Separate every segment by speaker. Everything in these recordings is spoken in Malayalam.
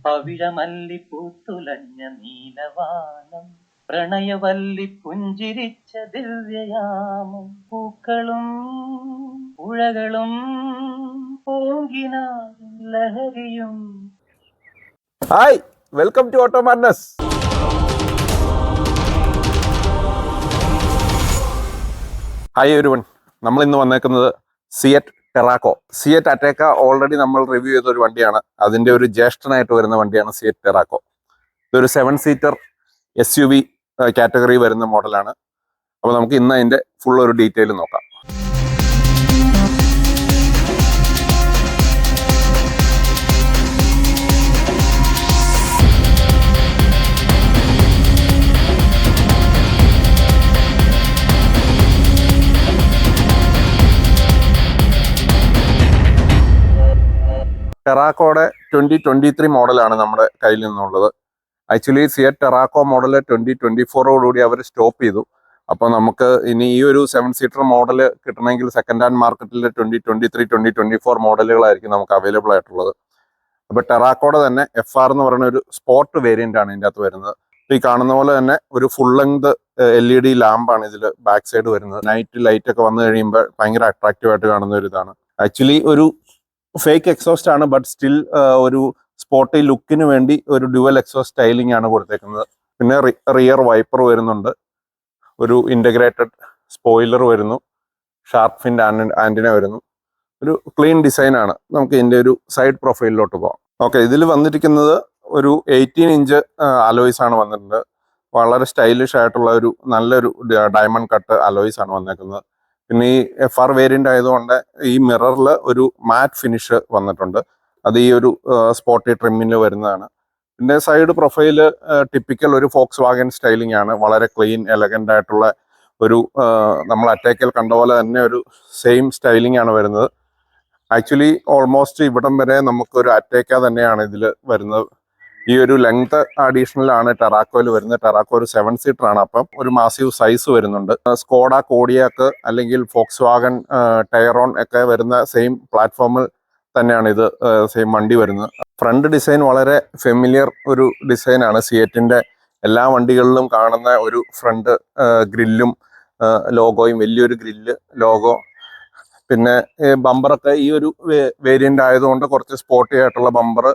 Speaker 1: പവിഴമല്ലി പൂത്തുലഞ്ഞ നീലവാനം, പ്രണയവല്ലി പുഞ്ചിരിച്ച ദിവ്യയാമം, പൂക്കളും പുഴകളും പൂങ്കിനാരും ലഹരിയും.
Speaker 2: Hi, welcome to auto madness. Hi everyone, നമ്മൾ ഇന്ന് വന്നേക്കുന്നത് Seat Tarraco. Seat Ateca already നമ്മൾ റിവ്യൂ ചെയ്ത ഒരു വണ്ടിയാണ്. അതിൻ്റെ ഒരു ജ്യേഷ്ഠനായിട്ട് വരുന്ന വണ്ടിയാണ് സിയറ്റ് ടെറാക്കോ. ഇതൊരു 7 സീറ്റർ SUV കാറ്റഗറി വരുന്ന മോഡലാണ്. അപ്പോൾ നമുക്ക് ഇന്ന് അതിൻ്റെ ഫുൾ ഒരു ഡീറ്റെയിൽ നോക്കാം. ടെറാക്കോയുടെ 2023 മോഡലാണ് നമ്മുടെ കയ്യിൽ നിന്നുള്ളത്. ആക്ച്വലി സിയറ്റ് ടെറാക്കോ മോഡൽ 2024ഓടുകൂടി അവർ സ്റ്റോപ്പ് ചെയ്തു. അപ്പോൾ നമുക്ക് ഇനി ഈ ഒരു 7 സീറ്റർ മോഡൽ കിട്ടണമെങ്കിൽ സെക്കൻഡ് ഹാൻഡ് മാർക്കറ്റിൽ 2023, 2024 മോഡലുകളായിരിക്കും നമുക്ക് അവൈലബിൾ ആയിട്ടുള്ളത്. അപ്പോൾ ടെറാക്കോയുടെ തന്നെ FR എന്ന് പറയുന്ന ഒരു സ്പോർട്ട് വേരിയൻ്റ് ആണ് ഇതിൻ്റെ അകത്ത് വരുന്നത്. ഈ കാണുന്ന പോലെ തന്നെ ഒരു ഫുൾ ലെങ്ത് LED ലാമ്പാണ് ഇതിൽ ബാക്ക് സൈഡ് വരുന്നത്. നൈറ്റ് ലൈറ്റ് ഒക്കെ വന്നു കഴിയുമ്പോൾ ഭയങ്കര അട്രാക്റ്റീവ് ആയിട്ട് കാണുന്ന ഒരു ഇതാണ്. ആക്ച്വലി ഒരു ഫേക്ക് എക്സോസ്റ്റ് ആണ്, ബട്ട് സ്റ്റിൽ ഒരു സ്പോർട്ടി ലുക്കിന് വേണ്ടി ഒരു ഡ്യുവൽ എക്സോസ്റ്റ് സ്റ്റൈലിംഗ് ആണ് കൊടുത്തേക്കുന്നത്. പിന്നെ റിയർ വൈപ്പർ വരുന്നുണ്ട്, ഒരു ഇൻ്റഗ്രേറ്റഡ് സ്പോയിലർ വരുന്നു, ഷാർപ്പ് ഫിൻ ആൻറ്റിന വരുന്നു. ഒരു ക്ലീൻ ഡിസൈൻ ആണ്. നമുക്ക് ഇതിൻ്റെ ഒരു സൈഡ് പ്രൊഫൈലിലോട്ട് പോകാം. ഓക്കെ, ഇതിൽ വന്നിരിക്കുന്നത് ഒരു 18 ഇഞ്ച് അലോയ്സ് ആണ് വന്നിട്ടുണ്ട്. വളരെ സ്റ്റൈലിഷ് ആയിട്ടുള്ള ഒരു നല്ലൊരു ഡയമണ്ട് കട്ട് അലോയ്സ് ആണ് വന്നേക്കുന്നത്. പിന്നെ ഈ FR വേരിയൻ്റ് ആയതുകൊണ്ട് ഈ മിററിൽ ഒരു മാറ്റ് ഫിനിഷ് വന്നിട്ടുണ്ട്. അത് ഈ ഒരു സ്പോർട്ടി ട്രിമ്മിൽ വരുന്നതാണ്. പിന്നെ സൈഡ് പ്രൊഫൈല് ടിപ്പിക്കൽ ഒരു ഫോക്സ് വാഗൻ സ്റ്റൈലിംഗ് ആണ്. വളരെ ക്ലീൻ എലഗൻ്റ് ആയിട്ടുള്ള ഒരു നമ്മൾ അറ്റാക്കിൽ കണ്ട പോലെ തന്നെ ഒരു സെയിം സ്റ്റൈലിംഗ് ആണ് വരുന്നത്. ആക്ച്വലി ഓൾമോസ്റ്റ് ഇവിടം വരെ നമുക്കൊരു അറ്റാക്ക തന്നെയാണ് ഇതിൽ വരുന്നത്. ഈ ഒരു ലെങ്ത് അഡീഷണൽ ആണ് ടെറാക്കോയിൽ വരുന്നത്. ടെറാക്കോ ഒരു 7 സീറ്റർ ആണ്. അപ്പം ഒരു മാസീവ് സൈസ് വരുന്നുണ്ട്. സ്കോഡ കോഡിയാക്ക് അല്ലെങ്കിൽ ഫോക്സ് വാഗൺ ടയറോൺ ഒക്കെ വരുന്ന സെയിം പ്ലാറ്റ്ഫോമിൽ തന്നെയാണ് ഇത് സെയിം വണ്ടി വരുന്നത്. ഫ്രണ്ട് ഡിസൈൻ വളരെ ഫെമിലിയർ ഒരു ഡിസൈനാണ്. സിയറ്റിൻ്റെ എല്ലാ വണ്ടികളിലും കാണുന്ന ഒരു ഫ്രണ്ട് ഗ്രില്ലും ലോഗോയും, വലിയൊരു ഗ്രില്ല് ലോഗോ. പിന്നെ ബമ്പറൊക്കെ ഈ ഒരു വേരിയൻ്റ് ആയതുകൊണ്ട് കുറച്ച് സ്പോർട്ടി ആയിട്ടുള്ള ബമ്പർ.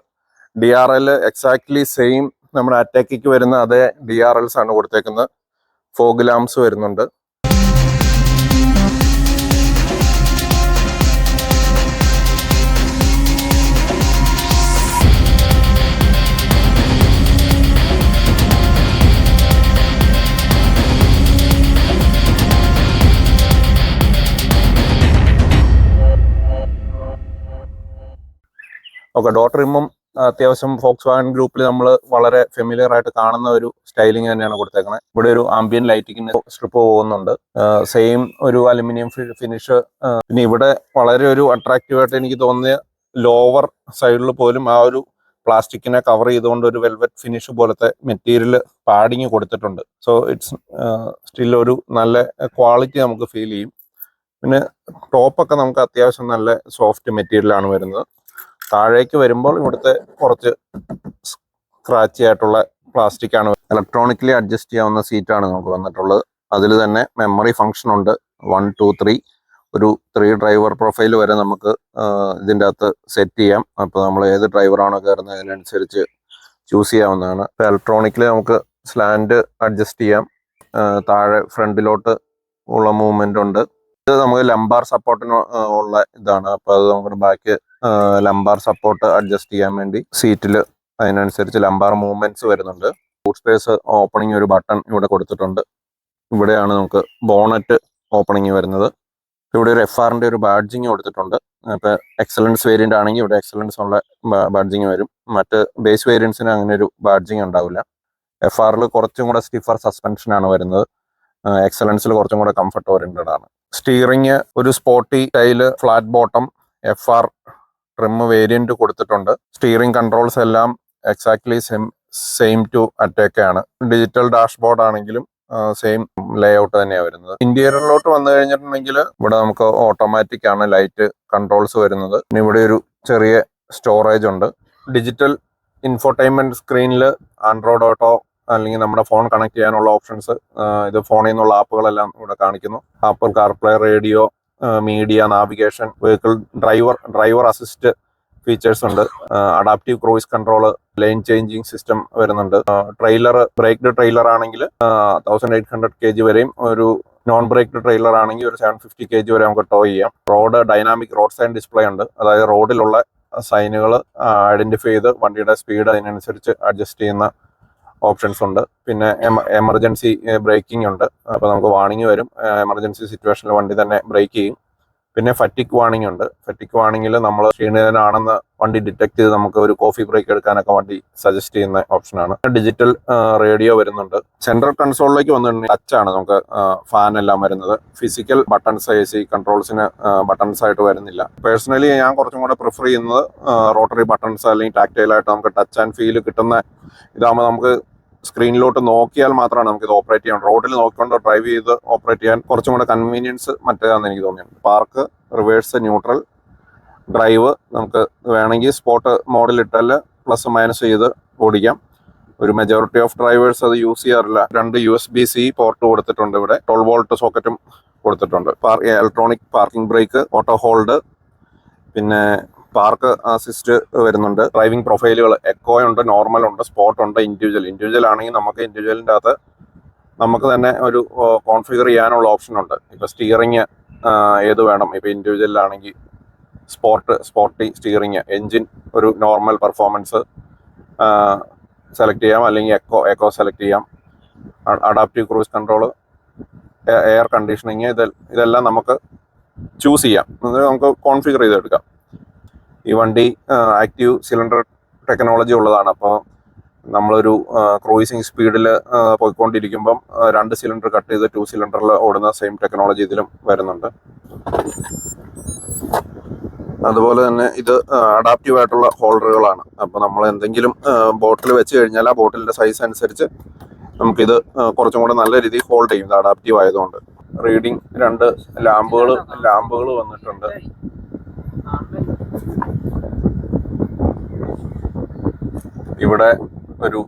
Speaker 2: DRL എക്സാക്ട്ലി സെയിം നമ്മുടെ അറ്റാക്കിക്ക് വരുന്ന അതേ DRLs ആണ് കൊടുത്തേക്കുന്നത്. ഫോഗ് ലാംപ്സ് വരുന്നുണ്ട്. ഓക്കെ, ഡോട്ട് റിമ്മും അത്യാവശ്യം ഫോക്സ് വാഗൺ ഗ്രൂപ്പിൽ നമ്മൾ വളരെ ഫെമിലിയർ ആയിട്ട് കാണുന്ന ഒരു സ്റ്റൈലിംഗ് തന്നെയാണ് കൊടുത്തേക്കുന്നത്. ഇവിടെ ഒരു ആംബിയൻ ലൈറ്റിങ്ങിന് സ്ട്രിപ്പ് പോകുന്നുണ്ട്. സെയിം ഒരു അലുമിനിയം ഫിനിഷ്. പിന്നെ ഇവിടെ വളരെ ഒരു അട്രാക്റ്റീവ് ആയിട്ട് എനിക്ക് തോന്നിയ ലോവർ സൈഡിൽ പോലും ആ ഒരു പ്ലാസ്റ്റിക്കിനെ കവർ ചെയ്തുകൊണ്ട് ഒരു വെൽവെറ്റ് ഫിനിഷ് പോലത്തെ മെറ്റീരിയൽ പാഡിങ് കൊടുത്തിട്ടുണ്ട്. സോ ഇറ്റ്സ് സ്റ്റിൽ ഒരു നല്ല ക്വാളിറ്റി നമുക്ക് ഫീൽ ചെയ്യും. പിന്നെ ടോപ്പൊക്കെ നമുക്ക് അത്യാവശ്യം നല്ല സോഫ്റ്റ് മെറ്റീരിയലാണ് വരുന്നത്. താഴേക്ക് വരുമ്പോൾ ഇവിടുത്തെ കുറച്ച് സ്ക്രാച്ചി ആയിട്ടുള്ള പ്ലാസ്റ്റിക് ആണ്. ഇലക്ട്രോണിക്കലി അഡ്ജസ്റ്റ് ചെയ്യാവുന്ന സീറ്റാണ് നമുക്ക് വന്നിട്ടുള്ളത്. അതിൽ തന്നെ മെമ്മറി ഫംഗ്ഷൻ ഉണ്ട്. 1, 2, 3 ഒരു 3 ഡ്രൈവർ പ്രൊഫൈൽ വരെ നമുക്ക് ഇതിൻ്റെ അകത്ത് സെറ്റ് ചെയ്യാം. അപ്പോൾ നമ്മൾ ഏത് ഡ്രൈവറാണോ കയറുന്നത് അതിനനുസരിച്ച് ചൂസ് ചെയ്യാവുന്നതാണ്. ഇപ്പോൾ ഇലക്ട്രോണിക്കലി നമുക്ക് സ്ലാൻഡ് അഡ്ജസ്റ്റ് ചെയ്യാം. താഴെ ഫ്രണ്ടിലോട്ട് ഉള്ള മൂവ്മെൻ്റ് ഉണ്ട്. ഇത് നമുക്ക് ലംബാർ സപ്പോർട്ടിന് ഉള്ള ഇതാണ്. അപ്പോൾ അത് നമുക്ക് ബാക്ക് ലംബാർ സപ്പോർട്ട് അഡ്ജസ്റ്റ് ചെയ്യാൻ വേണ്ടി സീറ്റിൽ അതിനനുസരിച്ച് ലംബാർ മൂവ്മെന്റ്സ് വരുന്നുണ്ട്. ബൂട്ട് സ്പേസ് ഓപ്പണിംഗ് ഒരു ബട്ടൺ ഇവിടെ കൊടുത്തിട്ടുണ്ട്. ഇവിടെയാണ് നമുക്ക് ബോണറ്റ് ഓപ്പണിംഗ് വരുന്നത്. ഇവിടെ ഒരു FRൻ്റെ ഒരു ബാഡ്ജിങ് കൊടുത്തിട്ടുണ്ട്. അപ്പോൾ എക്സലൻസ് വേരിയൻ്റ് ആണെങ്കിൽ ഇവിടെ എക്സലൻസ് ഉള്ള ബാഡ്ജിങ് വരും. മറ്റ് ബേസ് വേരിയൻസിന് അങ്ങനെ ഒരു ബാഡ്ജിങ് ഉണ്ടാവില്ല. FRൽ കുറച്ചും കൂടെ സ്റ്റിഫർ സസ്പെൻഷനാണ് വരുന്നത്. എക്സലൻസിൽ കുറച്ചും കൂടെ കംഫർട്ട് ഓറിയന്റഡ് ആണ്. സ്റ്റിയറിങ് ഒരു sporty style flat bottom FR trim variant കൊടുത്തിട്ടുണ്ട്. സ്റ്റിയറിംഗ് കൺട്രോൾസ് എല്ലാം എക്സാക്ട്ലി സെയിം ടു അറ്റാക്കയാണ്. ഡിജിറ്റൽ ഡാഷ്ബോർഡ് ആണെങ്കിലും സെയിം ലേ ഔട്ട് തന്നെയാണ് വരുന്നത്. ഇന്റീരിയറിലോട്ട് വന്നു കഴിഞ്ഞിട്ടുണ്ടെങ്കിൽ ഇവിടെ നമുക്ക് ഓട്ടോമാറ്റിക് ആണ് ലൈറ്റ് കൺട്രോൾസ് വരുന്നത്. പിന്നെ ഇവിടെ ഒരു ചെറിയ സ്റ്റോറേജ് ഉണ്ട്. ഡിജിറ്റൽ ഇൻഫോർടൈൻമെന്റ് സ്ക്രീനിൽ ആൻഡ്രോയിഡ് ഓട്ടോ അല്ലെങ്കിൽ നമ്മുടെ ഫോൺ കണക്ട് ചെയ്യാനുള്ള ഓപ്ഷൻസ്, ഇത് ഫോണിൽ നിന്നുള്ള ആപ്പുകളെല്ലാം ഇവിടെ കാണിക്കുന്നു. Apple CarPlay, radio, media, navigation, vehicle driver assist features ഉണ്ട്. Adaptive cruise control, lane changing system വരുന്നുണ്ട്. ബ്രേക്ക്ഡ് ട്രെയിലർ ആണെങ്കിൽ 1800 kg വരെയും, ഒരു നോൺ ബ്രേക്ക്ഡ് ട്രെയിലർ ആണെങ്കിൽ ഒരു 750 kg വരെ നമുക്ക് ടോ ചെയ്യാം. ഡൈനാമിക് റോഡ് സൈൻ ഡിസ്പ്ലേ ഉണ്ട്. അതായത് റോഡിലുള്ള സൈനുകൾ ഐഡന്റിഫൈ ചെയ്ത് വണ്ടിയുടെ സ്പീഡ് അതിനനുസരിച്ച് അഡ്ജസ്റ്റ് ചെയ്യുന്ന ഓപ്ഷൻസ് ഉണ്ട്. പിന്നെ എമർജൻസി ബ്രേക്കിംഗ് ഉണ്ട്. അപ്പോൾ നമുക്ക് വാണിംഗ് വരും, എമർജൻസി സിറ്റുവേഷനിൽ വണ്ടി തന്നെ ബ്രേക്ക് ചെയ്യും. പിന്നെ ഫറ്റിക് വാണിംഗ് ഉണ്ട്. ഫറ്റിക് വാണിംഗിൽ നമ്മൾ ക്ഷീണിതനാണെന്ന് വണ്ടി ഡിറ്റക്ട് ചെയ്ത് നമുക്ക് ഒരു കോഫി ബ്രേക്ക് എടുക്കാനൊക്കെ വണ്ടി സജസ്റ്റ് ചെയ്യുന്ന ഓപ്ഷനാണ്. ഡിജിറ്റൽ റേഡിയോ വരുന്നുണ്ട്. സെൻട്രൽ കൺസോളിലേക്ക് വന്നിട്ടുണ്ടെങ്കിൽ ടച്ചാണ് നമുക്ക് ഫാൻ എല്ലാം വരുന്നത്. ഫിസിക്കൽ ബട്ടൺസ്, AC കൺട്രോൾസിന് ബട്ടൺസ് ആയിട്ട് വരുന്നില്ല. പേഴ്സണലി ഞാൻ കുറച്ചും കൂടെ പ്രിഫർ ചെയ്യുന്നത് റോട്ടറി ബട്ടൺസ് അല്ലെങ്കിൽ ടാക്ടൈലായിട്ട് നമുക്ക് ടച്ച് ആൻഡ് ഫീൽ കിട്ടുന്ന ഇതാകുമ്പോൾ നമുക്ക് സ്ക്രീനിലോട്ട് നോക്കിയാൽ മാത്രമാണ് നമുക്ക് ഇത് ഓപ്പറേറ്റ് ചെയ്യാൻ, റോഡിൽ നോക്കിക്കൊണ്ട് ഡ്രൈവ് ചെയ്ത് ഓപ്പറേറ്റ് ചെയ്യാൻ കുറച്ചും കൂടെ കൺവീനിയൻസ് മറ്റേതാണെന്ന് എനിക്ക് തോന്നിയിട്ടുണ്ട്. പാർക്ക്, റിവേഴ്സ്, ന്യൂട്രൽ, ഡ്രൈവ് നമുക്ക് വേണമെങ്കിൽ സ്പോട്ട് മോഡിലിട്ടാൽ പ്ലസ് മൈനസ് ചെയ്ത് ഓടിക്കാം. ഒരു മെജോറിറ്റി ഓഫ് ഡ്രൈവേഴ്സ് അത് യൂസ് ചെയ്യാറില്ല. 2 USB-C പോർട്ട് കൊടുത്തിട്ടുണ്ട്. ഇവിടെ 12 വോൾട്ട് സോക്കറ്റും കൊടുത്തിട്ടുണ്ട്. Electronic parking brake, auto hold, പിന്നെ പാർക്ക് അസിസ്റ്റ് വരുന്നുണ്ട്. ഡ്രൈവിംഗ് പ്രൊഫൈലുകൾ എക്കോ ഉണ്ട്, നോർമൽ ഉണ്ട്, സ്പോട്ട് ഉണ്ട്, ഇൻഡിവിജ്വൽ ആണെങ്കിൽ നമുക്ക് ഇൻഡിവിജ്വലിൻ്റെ അകത്ത് നമുക്ക് തന്നെ ഒരു കോൺഫിഗർ ചെയ്യാനുള്ള ഓപ്ഷൻ ഉണ്ട്. ഇപ്പോൾ സ്റ്റിയറിങ് ഏത് വേണം, ഇപ്പോൾ ഇൻഡിവിജ്വലിലാണെങ്കിൽ സ്പോർട്ടി സ്റ്റിയറിങ്, എൻജിൻ ഒരു നോർമൽ പെർഫോമൻസ് സെലക്ട് ചെയ്യാം, അല്ലെങ്കിൽ എക്കോ സെലക്ട് ചെയ്യാം. Adaptive cruise control, air conditioning, ഇതെല്ലാം നമുക്ക് ചൂസ് ചെയ്യാം, നമുക്ക് കോൺഫിഗർ ചെയ്തെടുക്കാം. ഈ വണ്ടി ആക്റ്റീവ് സിലിണ്ടർ ടെക്നോളജി ഉള്ളതാണ്. അപ്പോൾ നമ്മളൊരു ക്രൂയിസിങ് സ്പീഡിൽ പോയിക്കൊണ്ടിരിക്കുമ്പം 2 സിലിണ്ടർ കട്ട് ചെയ്ത് 2 സിലിണ്ടറിൽ ഓടുന്ന സെയിം ടെക്നോളജി ഇതിലും വരുന്നുണ്ട്. അതുപോലെ തന്നെ ഇത് അഡാപ്റ്റീവ് ആയിട്ടുള്ള ഹോൾഡറുകളാണ്. അപ്പോൾ നമ്മൾ എന്തെങ്കിലും ബോട്ടിൽ വെച്ച് കഴിഞ്ഞാൽ ആ ബോട്ടിലിൻ്റെ സൈസ് അനുസരിച്ച് നമുക്കിത് കുറച്ചും കൂടെ നല്ല രീതിയിൽ ഹോൾഡ് ചെയ്യും, ഇത് അഡാപ്റ്റീവ് ആയതുകൊണ്ട്. റീഡിങ് 2 ലാമ്പുകൾ വന്നിട്ടുണ്ട്. ഇവിടെ ഒരു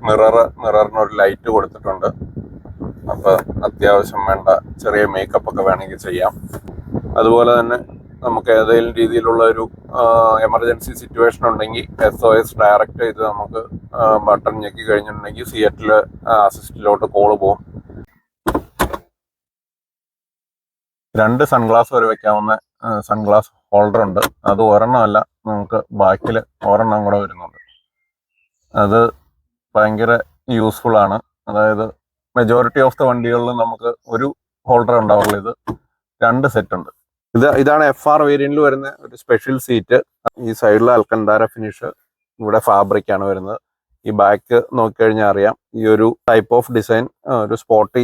Speaker 2: മിററിനൊരു ലൈറ്റ് കൊടുത്തിട്ടുണ്ട്. അപ്പോൾ അത്യാവശ്യം വേണ്ട ചെറിയ മേക്കപ്പ് ഒക്കെ വേണമെങ്കിൽ ചെയ്യാം. അതുപോലെ തന്നെ നമുക്ക് ഏതെങ്കിലും രീതിയിലുള്ള ഒരു എമർജൻസി സിറ്റുവേഷൻ ഉണ്ടെങ്കിൽ SOS ഡയറക്റ്റ് ചെയ്ത് നമുക്ക് ബട്ടൺ ഞെക്കി കഴിഞ്ഞിട്ടുണ്ടെങ്കിൽ സിയറ്റിൽ അസിസ്റ്റിലോട്ട് കോള് പോകും. 2 സൺഗ്ലാസ് വരെ വെക്കാവുന്ന സൺഗ്ലാസ് ഹോൾഡർ ഉണ്ട്. അത് ഒരെണ്ണമല്ല, നമുക്ക് ബാക്കിൽ ഒരെണ്ണം കൂടെ വരുന്നുണ്ട്. അത് ഭയങ്കര യൂസ്ഫുൾ ആണ്. അതായത് മെജോറിറ്റി ഓഫ് ദ വണ്ടികളിൽ നമുക്ക് ഒരു ഹോൾഡർ ഉണ്ടാവുള്ളൂ, ഇത് 2 സെറ്റ് ഉണ്ട്. ഇതാണ് FR വേരിയന്റിൽ വരുന്ന ഒരു സ്പെഷ്യൽ സീറ്റ്. ഈ സൈഡിൽ അൽക്കന്താര ഫിനിഷ്, ഇവിടെ ഫാബ്രിക് ആണ് വരുന്നത്. ഈ ബാക്ക് നോക്കിക്കഴിഞ്ഞാൽ അറിയാം, ഈ ഒരു ടൈപ്പ് ഓഫ് ഡിസൈൻ ഒരു സ്പോർട്ടി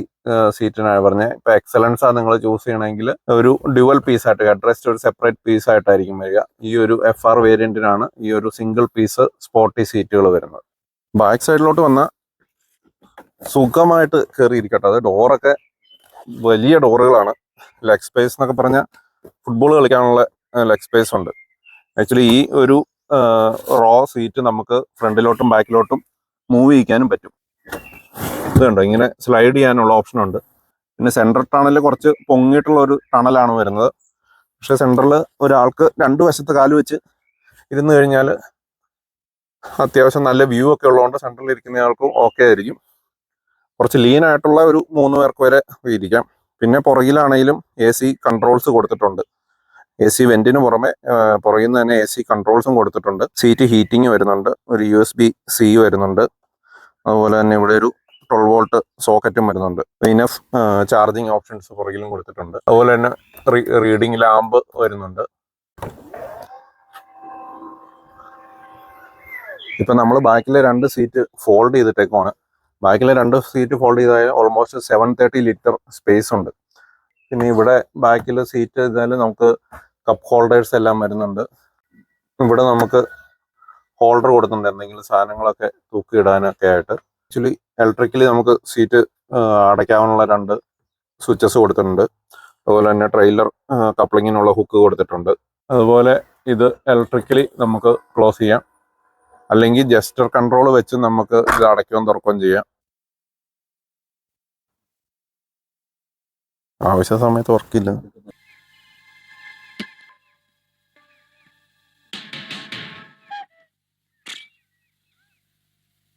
Speaker 2: സീറ്റിനാണ് പറഞ്ഞത്. ഇപ്പൊ എക്സലൻസ് ആണ് നിങ്ങൾ ചൂസ് ചെയ്യണമെങ്കിൽ ഒരു ഡ്യുവൽ പീസ് ആയിട്ട്, ഹെഡ്റെസ്റ്റ് ഒരു സെപ്പറേറ്റ് പീസ് ആയിട്ടായിരിക്കും വരിക. ഈ ഒരു FR വേരിയന്റിനാണ് ഈ ഒരു സിംഗിൾ പീസ് സ്പോർട്ടി സീറ്റുകൾ വരുന്നത്. ബാക്ക് സൈഡിലോട്ട് വന്ന സുഖമായിട്ട് കയറിയിരിക്കട്ടെ. അത് ഡോറൊക്കെ വലിയ ഡോറുകളാണ്. ലെഗ് സ്പേസ് എന്നൊക്കെ പറഞ്ഞാൽ ഫുട്ബോൾ കളിക്കാനുള്ള ലെഗ് സ്പേസ് ഉണ്ട്. ആക്ച്വലി ഈ ഒരു റോ സീറ്റ് നമുക്ക് ഫ്രണ്ടിലോട്ടും ബാക്കിലോട്ടും മൂവ് ചെയ്യിക്കാനും പറ്റും. ഇതുണ്ടോ, ഇങ്ങനെ സ്ലൈഡ് ചെയ്യാനുള്ള ഓപ്ഷൻ ഉണ്ട്. പിന്നെ സെൻട്രൽ ടണൽ കുറച്ച് പൊങ്ങിയിട്ടുള്ള ഒരു ടണലാണ് വരുന്നത്. പക്ഷെ സെൻട്രൽ ഒരാൾക്ക് 2 വശത്ത് കാല് വെച്ച് ഇരുന്ന് കഴിഞ്ഞാൽ അത്യാവശ്യം നല്ല വ്യൂ ഒക്കെ ഉള്ളതുകൊണ്ട് സെൻട്രലിൽ ഇരിക്കുന്നയാൾക്കും ഓക്കെ ആയിരിക്കും. കുറച്ച് ലീൻ ആയിട്ടുള്ള ഒരു 3 പേർക്ക് വരെ ഇരിക്കാം. പിന്നെ പുറകിലാണെങ്കിലും AC കൺട്രോൾസ് കൊടുത്തിട്ടുണ്ട്. AC വെന്റിന് പുറമെ പുറകിൽ നിന്ന് തന്നെ AC കൺട്രോൾസും കൊടുത്തിട്ടുണ്ട്. സീറ്റ് ഹീറ്റിംഗ് വരുന്നുണ്ട്. ഒരു USB-C വരുന്നുണ്ട്. അതുപോലെ തന്നെ ഇവിടെ ഒരു 12 വോൾട്ട് സോക്കറ്റും വരുന്നുണ്ട്. ഇനഫ് ചാർജിങ് ഓപ്ഷൻസ് പുറകിലും കൊടുത്തിട്ടുണ്ട്. അതുപോലെ തന്നെ റീഡിംഗ് ലാമ്പ് വരുന്നുണ്ട്. ഇപ്പൊ നമ്മൾ ബാക്കിലെ 2 സീറ്റ് ഫോൾഡ് ചെയ്തിട്ടേക്കുവാണ്. ബാക്കിലെ 2 സീറ്റ് ഫോൾഡ് ചെയ്താൽ ഓൾമോസ്റ്റ് 730 ലിറ്റർ സ്പേസ് ഉണ്ട്. പിന്നെ ഇവിടെ ബാക്കിൽ സീറ്റ് ചെയ്താൽ നമുക്ക് കപ്പ് ഹോൾഡേഴ്സ് എല്ലാം വരുന്നുണ്ട്. ഇവിടെ നമുക്ക് ഹോൾഡർ കൊടുക്കുന്നുണ്ട്, എന്തെങ്കിലും സാധനങ്ങളൊക്കെ തൂക്കിയിടാനൊക്കെ ആയിട്ട്. ആക്ച്വലി ഇലക്ട്രിക്കലി നമുക്ക് സീറ്റ് അടയ്ക്കാനുള്ള 2 സ്വിച്ചസ് കൊടുത്തിട്ടുണ്ട്. അതുപോലെ തന്നെ ട്രെയിലർ കപ്ലിങ്ങിനുള്ള ഹുക്ക് കൊടുത്തിട്ടുണ്ട്. അതുപോലെ ഇത് ഇലക്ട്രിക്കലി നമുക്ക് ക്ലോസ് ചെയ്യാം. അല്ലെങ്കിൽ ജസ്റ്റർ കൺട്രോൾ വെച്ച് നമുക്ക് ഇത് അടയ്ക്കുകയും തുറക്കുകയും ചെയ്യാം. ആവശ്യ സമയത്ത് വർക്കില്ല.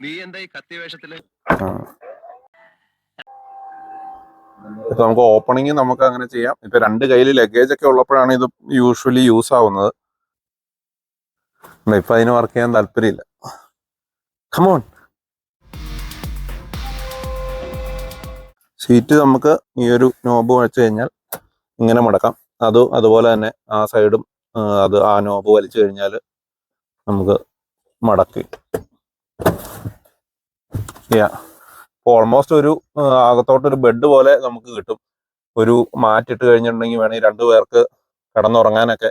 Speaker 3: നീ എന്താ ഈ കത്തി വേഷത്തില്?
Speaker 2: ഇപ്പൊ നമുക്ക് ഓപ്പണിങ് നമുക്ക് അങ്ങനെ ചെയ്യാം. ഇപ്പൊ രണ്ട് കയ്യിൽ ലഗേജ് ഒക്കെ ഉള്ളപ്പോഴാണ് ഇത് യൂഷ്വലി യൂസ് ആവുന്നത്. ഇപ്പൊ അതിന് വർക്ക് ചെയ്യാൻ താല്പര്യമില്ല. കമോൺ. സീറ്റ് നമുക്ക് ഈ ഒരു നോബ് വെച്ച് കഴിഞ്ഞാൽ ഇങ്ങനെ മടക്കാം. അതുപോലെ തന്നെ ആ സൈഡും ആ നോബ് വലിച്ചു കഴിഞ്ഞാൽ നമുക്ക് മടക്കി. ഓൾമോസ്റ്റ് ഒരു അകത്തോട്ടൊരു ബെഡ് പോലെ നമുക്ക് കിട്ടും. ഒരു മാറ്റിട്ട് കഴിഞ്ഞിട്ടുണ്ടെങ്കിൽ വേണമെങ്കിൽ രണ്ടു പേർക്ക് കിടന്നുറങ്ങാനൊക്കെ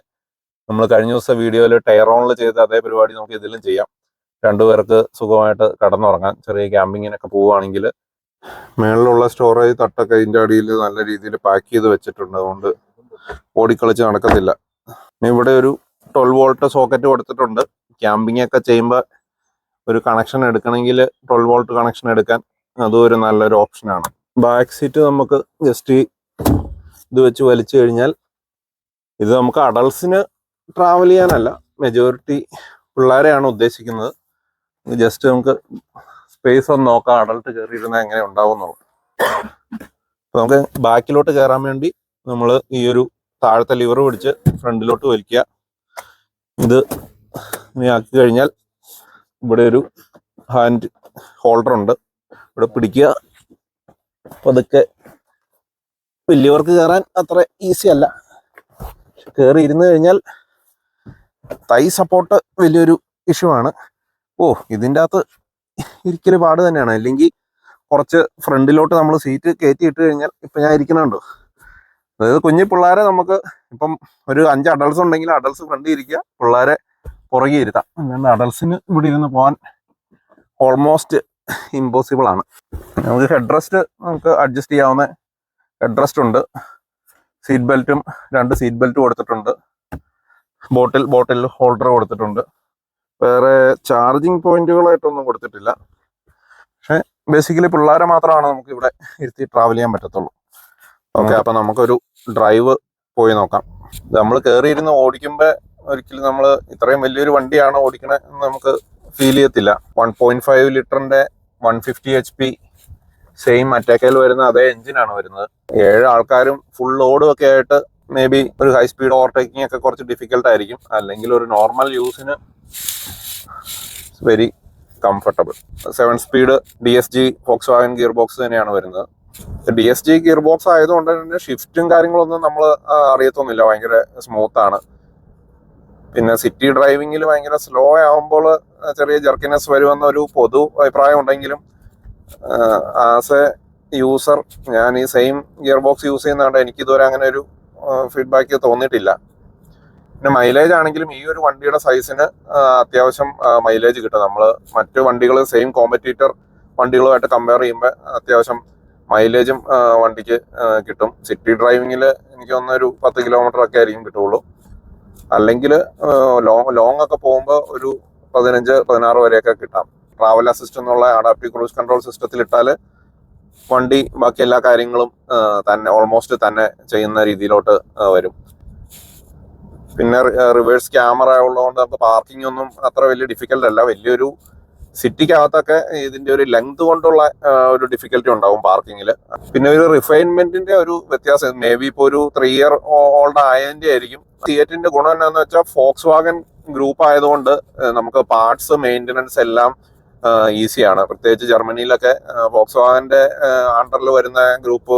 Speaker 2: നമ്മൾ കഴിഞ്ഞ ദിവസം വീഡിയോയിൽ ടയറോണിൽ ചെയ്ത അതേ പരിപാടി നമുക്ക് ഇതിലും ചെയ്യാം. രണ്ടുപേർക്ക് സുഖമായിട്ട് കിടന്നുറങ്ങാൻ. ചെറിയ ക്യാമ്പിങ്ങിനൊക്കെ പോവുകയാണെങ്കിൽ മേളിലുള്ള സ്റ്റോറേജ് തട്ടൊക്കെ ഇതിൻ്റെ അടിയിൽ നല്ല രീതിയിൽ പാക്ക് ചെയ്ത് വെച്ചിട്ടുണ്ട്. അതുകൊണ്ട് ഓടിക്കളിച്ച് നടക്കത്തില്ല. ഇവിടെ ഒരു 12 വോൾട്ട് സോക്കറ്റ് കൊടുത്തിട്ടുണ്ട്. ക്യാമ്പിംഗ് ഒക്കെ ചെയ്യുമ്പോൾ ഒരു കണക്ഷൻ എടുക്കണമെങ്കിൽ 12 വോൾട്ട് കണക്ഷൻ എടുക്കാൻ അതും ഒരു നല്ലൊരു ഓപ്ഷനാണ്. ബാക്ക് സീറ്റ് നമുക്ക് ജസ്റ്റ് ഇത് വെച്ച് വലിച്ചു കഴിഞ്ഞാൽ ഇത് നമുക്ക് അഡൾട്ട്സിന് ട്രാവൽ ചെയ്യാനല്ല, മെജോറിറ്റി പിള്ളേരെയാണ് ഉദ്ദേശിക്കുന്നത്. ജസ്റ്റ് നമുക്ക് സ്പേസ് ഒന്ന് നോക്കാം അഡൾട്ട് കയറിയിരുന്നാൽ എങ്ങനെ ഉണ്ടാവുന്നുള്ളൂ. അപ്പൊ നമുക്ക് ബാക്കിലോട്ട് കയറാൻ വേണ്ടി നമ്മൾ ഈ ഒരു താഴത്തെ ലിവർ പിടിച്ച് ഫ്രണ്ടിലോട്ട് വലിക്കുക. ഇത് ഇനി ആക്കി കഴിഞ്ഞാൽ ഇവിടെ ഒരു ഹാൻഡ് ഹോൾഡർ ഉണ്ട്. ഇവിടെ പിടിക്കുക. അതൊക്കെ വലിയവർക്ക് കയറാൻ അത്ര ഈസി അല്ല. കയറി ഇരുന്ന് കഴിഞ്ഞാൽ തൈ സപ്പോർട്ട് വലിയൊരു ഇഷ്യൂ ആണ്. ഇതിൻ്റെ അകത്ത് ഇരിക്കൽ പാട് തന്നെയാണ്. അല്ലെങ്കിൽ കുറച്ച് ഫ്രണ്ടിലോട്ട് നമ്മൾ സീറ്റ് കയറ്റി ഇട്ട് കഴിഞ്ഞാൽ ഇപ്പം ഞാൻ ഇരിക്കുന്നുണ്ടോ, അതായത് കുഞ്ഞു പിള്ളേരെ നമുക്ക് ഇപ്പം ഒരു 5 അഡൾട്ട്സ് ഉണ്ടെങ്കിൽ അഡൾട്ട്സ് ഫ്രണ്ടിൽ ഇരിക്കുക, പിള്ളേരെ പുറകെ ഇരുത്താം. അല്ലാണ്ട് അഡൾട്ട്സിന് ഇവിടെ ഇരുന്ന് പോകാൻ ഓൾമോസ്റ്റ് ഇമ്പോസിബിൾ ആണ്. നമുക്ക് ഹെഡ് റെസ്റ്റ് നമുക്ക് അഡ്ജസ്റ്റ് ചെയ്യാവുന്ന ഹെഡ് റെസ്റ്റ് ഉണ്ട്. സീറ്റ് ബെൽറ്റും 2 സീറ്റ് ബെൽറ്റ് കൊടുത്തിട്ടുണ്ട്. ബോട്ടിൽ ഹോൾഡർ കൊടുത്തിട്ടുണ്ട്. വേറെ ചാർജിങ് പോയിന്റുകളായിട്ടൊന്നും കൊടുത്തിട്ടില്ല. പക്ഷെ ബേസിക്കലി പിള്ളേരെ മാത്രമാണ് നമുക്ക് ഇവിടെ ഇരുത്തി ട്രാവൽ ചെയ്യാൻ പറ്റത്തുള്ളൂ. ഓക്കെ, അപ്പൊ നമുക്കൊരു ഡ്രൈവ് പോയി നോക്കാം. നമ്മൾ കയറിയിരുന്ന് ഓടിക്കുമ്പോൾ ഒരിക്കലും നമ്മൾ ഇത്രയും വലിയൊരു വണ്ടിയാണ് ഓടിക്കണേ എന്ന് നമുക്ക് ഫീൽ ചെയ്യത്തില്ല. 1.5 ലിറ്ററിന്റെ 150 HP സെയിം അറ്റാക്കയിൽ വരുന്ന അതേ എഞ്ചിനാണ് വരുന്നത്. 7 ആൾക്കാരും ഫുൾ ലോഡും ഒക്കെ ആയിട്ട് മേ ബി ഒരു ഹൈ സ്പീഡ് ഓവർടേക്കിംഗ് ഒക്കെ കുറച്ച് ഡിഫിക്കൽട്ട് ആയിരിക്കും. അല്ലെങ്കിൽ ഒരു നോർമൽ യൂസിന് very comfortable. 7 speed DSG Volkswagen gear box തന്നെയാണ് വരുന്നത്. DSG ഗിയർ ബോക്സ് ആയതുകൊണ്ട് തന്നെ ഷിഫ്റ്റും കാര്യങ്ങളൊന്നും നമ്മൾ അറിയത്തൊന്നുമില്ല. ഭയങ്കര സ്മൂത്ത് ആണ്. പിന്നെ സിറ്റി ഡ്രൈവിങ്ങിൽ ഭയങ്കര സ്ലോ ആവുമ്പോൾ ചെറിയ ജർക്കിനെസ് വരുമെന്നൊരു പൊതു അഭിപ്രായം ഉണ്ടെങ്കിലും ആസ് എ യൂസർ ഞാൻ ഈ സെയിം ഗിയർ ബോക്സ് യൂസ് ചെയ്യുന്നതുകൊണ്ട് എനിക്കിതുവരെ അങ്ങനെ ഒരു ഫീഡ്ബാക്ക് തോന്നിയിട്ടില്ല. പിന്നെ മൈലേജ് ആണെങ്കിലും ഈ ഒരു വണ്ടിയുടെ സൈസിന് അത്യാവശ്യം മൈലേജ് കിട്ടും. നമ്മൾ മറ്റു വണ്ടികൾ സെയിം കോമ്പറ്റീറ്റർ വണ്ടികളുമായിട്ട് കമ്പയർ ചെയ്യുമ്പോൾ അത്യാവശ്യം മൈലേജും വണ്ടിക്ക് കിട്ടും. സിറ്റി ഡ്രൈവിങ്ങിൽ എനിക്ക് തോന്നുന്നൊരു 10 കിലോമീറ്റർ ഒക്കെ ആയിരിക്കും കിട്ടുള്ളൂ. അല്ലെങ്കിൽ ലോങ് ഒക്കെ പോകുമ്പോൾ ഒരു 15-16 വരെയൊക്കെ കിട്ടാം. ട്രാവൽ അസിസ്റ്റ് എന്നുള്ള അഡാപ്റ്റീവ് ക്രൂസ് കൺട്രോൾ സിസ്റ്റത്തിൽ ഇട്ടാൽ വണ്ടി ബാക്കി എല്ലാ കാര്യങ്ങളും തന്നെ ഓൾമോസ്റ്റ് തന്നെ ചെയ്യുന്ന രീതിയിലോട്ട് വരും. പിന്നെ റിവേഴ്സ് ക്യാമറ ഉള്ളതുകൊണ്ട് നമുക്ക് പാർക്കിംഗ് ഒന്നും അത്ര വലിയ ഡിഫിക്കൽട്ട് അല്ല. വലിയൊരു സിറ്റിക്കകത്തൊക്കെ ഇതിന്റെ ഒരു ലെങ്ത് കൊണ്ടുള്ള ഒരു ഡിഫിക്കൽറ്റി ഉണ്ടാവും പാർക്കിങ്ങിൽ. പിന്നെ ഒരു റിഫൈൻമെന്റിന്റെ ഒരു വ്യത്യാസം മേ ബി ഇപ്പോൾ ഒരു 3 ഇയർ ഓൾഡ് ആയതിന്റെ ആയിരിക്കും. സിയറ്റിന്റെ ഗുണം എന്നാന്ന് വെച്ചാൽ Volkswagen ഗ്രൂപ്പ് ആയതുകൊണ്ട് നമുക്ക് പാർട്സ് മെയിൻ്റനൻസ് എല്ലാം ഈസിയാണ്. പ്രത്യേകിച്ച് ജർമ്മനിയിലൊക്കെ Volkswagenന്റെ അണ്ടറിൽ വരുന്ന ഗ്രൂപ്പ്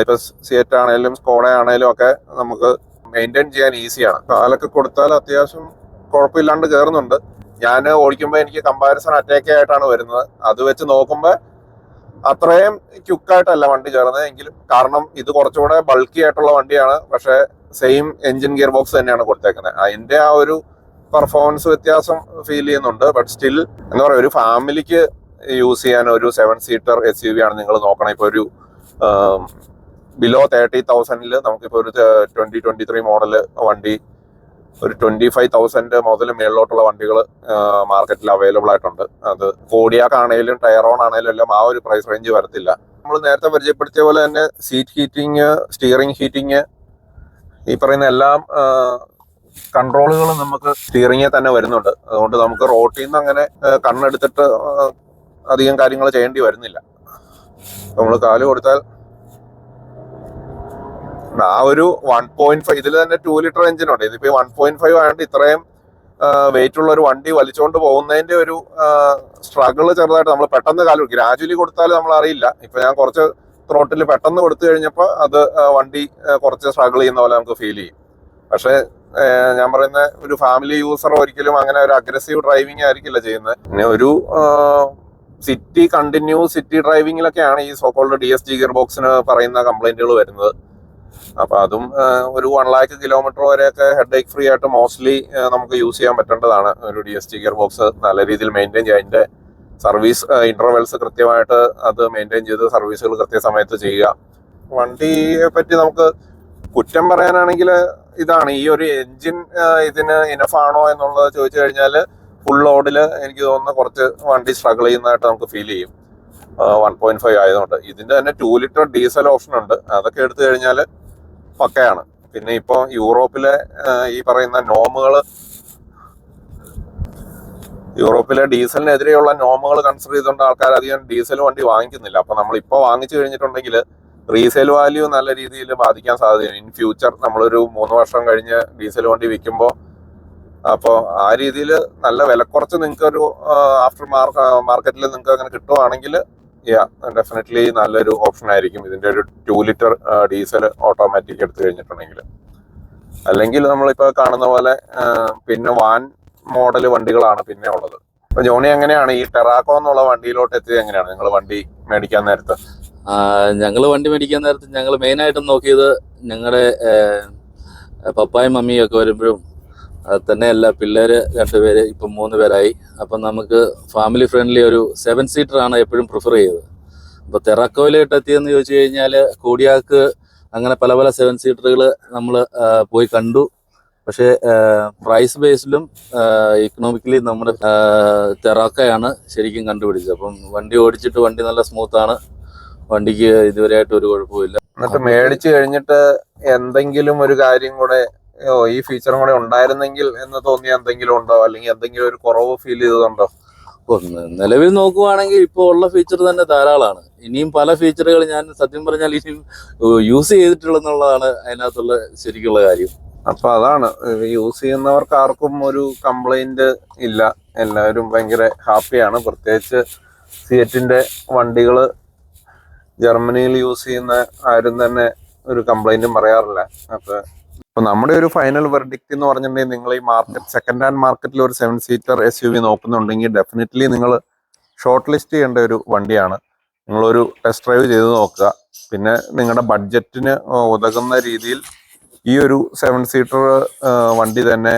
Speaker 2: ഇപ്പൊ സിയറ്റ് ആണെങ്കിലും സ്കോഡ ആണെങ്കിലും ഒക്കെ നമുക്ക് മെയിൻറ്റെയിൻ ചെയ്യാൻ ഈസിയാണ്. കാലൊക്കെ കൊടുത്താൽ അത്യാവശ്യം കുഴപ്പമില്ലാണ്ട് കയറുന്നുണ്ട്. ഞാൻ ഓടിക്കുമ്പോൾ എനിക്ക് കമ്പാരിസൺ അറ്റാക്ക് ആയിട്ടാണ് വരുന്നത്. അത് വെച്ച് നോക്കുമ്പോൾ അത്രയും ക്യുക്കായിട്ടല്ല വണ്ടി കയറുന്നത്. എങ്കിലും കാരണം ഇത് കുറച്ചുകൂടെ ബൾക്കി ആയിട്ടുള്ള വണ്ടിയാണ്. പക്ഷേ സെയിം എഞ്ചിൻ ഗിയർ ബോക്സ് തന്നെയാണ് കൊടുത്തേക്കുന്നത്. അതിന്റെ ആ ഒരു പെർഫോമൻസ് വ്യത്യാസം ഫീൽ ചെയ്യുന്നുണ്ട്. ബട്ട് സ്റ്റിൽ എന്താ പറയുക, ഒരു ഫാമിലിക്ക് യൂസ് ചെയ്യാൻ ഒരു 7 സീറ്റർ SUV ആണ് നിങ്ങൾ നോക്കണം. ഇപ്പോൾ ഒരു ബിലോ 30,000 നമുക്കിപ്പോൾ ഒരു 2023 മോഡൽ വണ്ടി ഒരു 25,000 മുതൽ മേളിലോട്ടുള്ള വണ്ടികൾ മാർക്കറ്റിൽ അവൈലബിൾ ആയിട്ടുണ്ട്. അത് കോഡിയാക്ക് ആണെങ്കിലും ടയറോൺ ആണെങ്കിലും എല്ലാം ആ ഒരു പ്രൈസ് റേഞ്ച് വരത്തില്ല. നമ്മൾ നേരത്തെ പരിചയപ്പെടുത്തിയ പോലെ തന്നെ സീറ്റ് ഹീറ്റിംഗ്, സ്റ്റിയറിംഗ് ഹീറ്റിംഗ്, ഈ പറയുന്ന എല്ലാം കൺട്രോളുകൾ നമുക്ക് സ്റ്റിയറിംഗിൽ തന്നെ വരുന്നുണ്ട്. അതുകൊണ്ട് നമുക്ക് റോട്ടിൽ നിന്ന് അങ്ങനെ കണ്ണെടുത്തിട്ട് അധികം കാര്യങ്ങൾ ചെയ്യേണ്ടി വരുന്നില്ല. നമ്മൾ കാല് കൊടുത്താൽ ആ ഒരു 1.5, ഇതിൽ തന്നെ 2 ലിറ്റർ എഞ്ചിനുണ്ട്. ഇതിപ്പോ 1.5 ആയതുകൊണ്ട് ഇത്രയും വെയിറ്റ് ഉള്ള ഒരു വണ്ടി വലിച്ചുകൊണ്ട് പോകുന്നതിന്റെ ഒരു സ്ട്രഗിൾ ചെറുതായിട്ട് നമ്മൾ പെട്ടെന്ന് കാല് ഗ്രാജുവലി കൊടുത്താൽ നമ്മൾ അറിയില്ല. ഇപ്പൊ ഞാൻ കുറച്ച് ത്രോട്ടിൽ പെട്ടെന്ന് കൊടുത്തു കഴിഞ്ഞപ്പോൾ അത് വണ്ടി കുറച്ച് സ്ട്രഗിൾ ചെയ്യുന്ന പോലെ നമുക്ക് ഫീൽ ചെയ്യും. പക്ഷെ ഞാൻ പറയുന്ന ഒരു ഫാമിലി യൂസർ ഒരിക്കലും അങ്ങനെ ഒരു അഗ്രസീവ് ഡ്രൈവിംഗ് ആയിരിക്കില്ല ചെയ്യുന്നത്. പിന്നെ ഒരു സിറ്റി ഡ്രൈവിങ്ങിലൊക്കെയാണ് ഈ സോക്കോൾഡ് DSG ഗിയർ ബോക്സിന് പറയുന്ന കംപ്ലൈന്റുകൾ വരുന്നത്. അപ്പൊ അതും ഒരു 1 lakh കിലോമീറ്റർ വരെയൊക്കെ ഹെഡ് ഏക്ക് ഫ്രീ ആയിട്ട് മോസ്റ്റ്ലി നമുക്ക് യൂസ് ചെയ്യാൻ പറ്റേണ്ടതാണ്. ഒരു DSG ഗിയർ ബോക്സ് നല്ല രീതിയിൽ മെയിൻറ്റെയിൻ ചെയ്യുക, അതിന്റെ സർവീസ് ഇന്റർവെൽസ് കൃത്യമായിട്ട് അത് മെയിൻറ്റെയിൻ ചെയ്ത് സർവീസുകൾ കൃത്യസമയത്ത് ചെയ്യുക. വണ്ടിയെ പറ്റി നമുക്ക് കുറ്റം പറയാനാണെങ്കിൽ ഇതാണ്, ഈ ഒരു എൻജിൻ ഇതിന് ഇനഫ് ആണോ എന്നുള്ളത് ചോദിച്ചു കഴിഞ്ഞാൽ ഫുൾ ലോഡിൽ എനിക്ക് തോന്നുന്ന കുറച്ച് വണ്ടി സ്ട്രഗിൾ ചെയ്യുന്നതായിട്ട് നമുക്ക് ഫീൽ ചെയ്യും. 1.5 ആയതുകൊണ്ട്. ഇതിന്റെ തന്നെ 2 ലിറ്റർ ഡീസൽ ഓപ്ഷൻ ഉണ്ട്. അതൊക്കെ എടുത്തു കഴിഞ്ഞാൽ പക്കയാണ്. പിന്നെ ഇപ്പോൾ യൂറോപ്പിലെ ഈ പറയുന്ന യൂറോപ്പിലെ ഡീസലിനെതിരെയുള്ള നോമുകൾ കൺസിഡർ ചെയ്തുകൊണ്ട് ആൾക്കാർ അധികം ഡീസൽ വണ്ടി വാങ്ങിക്കുന്നില്ല. അപ്പൊ നമ്മൾ ഇപ്പോൾ വാങ്ങിച്ചു കഴിഞ്ഞിട്ടുണ്ടെങ്കിൽ റീസെയിൽ വാല്യൂ നല്ല രീതിയിൽ ബാധിക്കാൻ സാധ്യതയാണ്. ഇൻ ഫ്യൂച്ചർ നമ്മളൊരു 3 വർഷം കഴിഞ്ഞ് ഡീസൽ വണ്ടി വിൽക്കുമ്പോൾ അപ്പോൾ ആ രീതിയിൽ നല്ല വില കുറച്ച് നിങ്ങൾക്ക് ഒരു ആഫ്റ്റർ മാർക്കറ്റിൽ നിങ്ങൾക്ക് അങ്ങനെ കിട്ടുവാണെങ്കിൽ ഡെഫിനറ്റ്ലി നല്ലൊരു ഓപ്ഷൻ ആയിരിക്കും ഇതിന്റെ ഒരു 2 ലിറ്റർ ഡീസൽ ഓട്ടോമാറ്റിക് എടുത്തു കഴിഞ്ഞിട്ടുണ്ടെങ്കിൽ. അല്ലെങ്കിൽ നമ്മളിപ്പോൾ കാണുന്ന പോലെ പിന്നെ വാൻ മോഡൽ വണ്ടികളാണ് പിന്നെ ഉള്ളത്. അപ്പൊ ജോണി, എങ്ങനെയാണ് ഈ ടെറാക്കോ എന്നുള്ള വണ്ടിയിലോട്ട് എത്തിയത്? എങ്ങനെയാണ് നിങ്ങൾ വണ്ടി മേടിക്കാൻ നേരത്ത്?
Speaker 3: ഞങ്ങൾ വണ്ടി മേടിക്കാൻ നേരത്ത് ഞങ്ങൾ മെയിനായിട്ടും നോക്കിയത് ഞങ്ങളുടെ പപ്പായും മമ്മിയും ഒക്കെ വരുമ്പോഴും തന്നെയല്ല, പിള്ളേര് 2 പേര്, ഇപ്പം 3 പേരായി. അപ്പം നമുക്ക് ഫാമിലി ഫ്രണ്ട്ലി ഒരു 7 സീറ്ററാണ് എപ്പോഴും പ്രിഫർ ചെയ്തത്. അപ്പോൾ ടെറാക്കോയിലോട്ട് എത്തിയെന്ന് ചോദിച്ചു കഴിഞ്ഞാൽ കോഡിയാക്ക് അങ്ങനെ പല 7 സീറ്ററുകൾ നമ്മൾ പോയി കണ്ടു. പക്ഷേ പ്രൈസ് ബേസിലും ഇക്കണോമിക്കലി നമ്മുടെ ടെറാക്കയാണ് ശരിക്കും കണ്ടുപിടിച്ചത്. അപ്പം വണ്ടി ഓടിച്ചിട്ട് വണ്ടി നല്ല സ്മൂത്താണ്, വണ്ടിക്ക് ഇതുവരെയായിട്ട് ഒരു കുഴപ്പമില്ല.
Speaker 2: എന്നിട്ട് മേടിച്ചു കഴിഞ്ഞിട്ട് എന്തെങ്കിലും ഒരു കാര്യം കൂടെ ഈ ഫീച്ചറും കൂടെ ഉണ്ടായിരുന്നെങ്കിൽ എന്ന് തോന്നിയ എന്തെങ്കിലും ഉണ്ടോ? അല്ലെങ്കിൽ എന്തെങ്കിലും ഒരു കുറവ് ഫീൽ ചെയ്തതുണ്ടോ?
Speaker 3: നിലവിൽ നോക്കുവാണെങ്കിൽ ഇപ്പോൾ ഉള്ള ഫീച്ചർ തന്നെ ധാരാളമാണ്. ഇനിയും പല ഫീച്ചറുകൾ ഞാൻ സത്യം പറഞ്ഞാൽ ഇനിയും യൂസ് ചെയ്തിട്ടുള്ളതെന്നുള്ളതാണ് അതിനകത്തുള്ള ശരിക്കുള്ള കാര്യം.
Speaker 2: അപ്പൊ അതാണ്, യൂസ് ചെയ്യുന്നവർക്ക് ആർക്കും ഒരു കംപ്ലൈന്റ് ഇല്ല, എല്ലാവരും ഭയങ്കര ഹാപ്പിയാണ്. പ്രത്യേകിച്ച് സിയറ്റിന്റെ വണ്ടികൾ ജർമ്മനിയിൽ യൂസ് ചെയ്യുന്ന ആരും തന്നെ ഒരു കംപ്ലൈന്റും പറയാറില്ല. അപ്പൊ നമ്മുടെ ഒരു ഫൈനൽ വെർഡിക്റ്റ് എന്ന് പറഞ്ഞിട്ടുണ്ടെങ്കിൽ, നിങ്ങൾ ഈ സെക്കൻഡ് ഹാൻഡ് മാർക്കറ്റിൽ ഒരു 7 സീറ്റർ SUV നോക്കുന്നുണ്ടെങ്കിൽ ഡെഫിനറ്റ്ലി നിങ്ങൾ ഷോർട്ട് ലിസ്റ്റ് ചെയ്യേണ്ട ഒരു വണ്ടിയാണ്. നിങ്ങളൊരു ടെസ്റ്റ് ഡ്രൈവ് ചെയ്ത് നോക്കുക. പിന്നെ നിങ്ങളുടെ ബഡ്ജറ്റിന് ഉതകുന്ന രീതിയിൽ ഈ ഒരു 7 സീറ്റർ വണ്ടി തന്നെ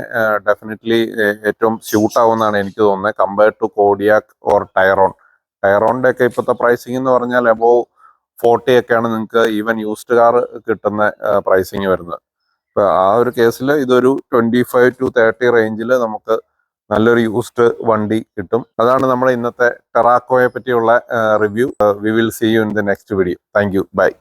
Speaker 2: ഡെഫിനറ്റ്ലി ഏറ്റവും സ്യൂട്ട് ആവുമെന്നാണ് എനിക്ക് തോന്നുന്നത്, കമ്പയർഡ് ടു കോഡിയാക്ക് ഓർ ടയറോണിന്റെ ഒക്കെ ഇപ്പോഴത്തെ പ്രൈസിങ് എന്ന് പറഞ്ഞാൽ അബോവ് 40 ഒക്കെയാണ് നിങ്ങൾക്ക് ഈവൻ യൂസ്ഡ് കാർ കിട്ടുന്ന പ്രൈസിങ് വരുന്നത്. അപ്പൊ ആ ഒരു കേസിൽ ഇതൊരു 25 to 30 റേഞ്ചിൽ നമുക്ക് നല്ലൊരു യൂസ്ഡ് വണ്ടി കിട്ടും. അതാണ് നമ്മുടെ ഇന്നത്തെ ടെറാക്കോയെ പറ്റിയുള്ള review. We will see you in the next video. Thank you. By.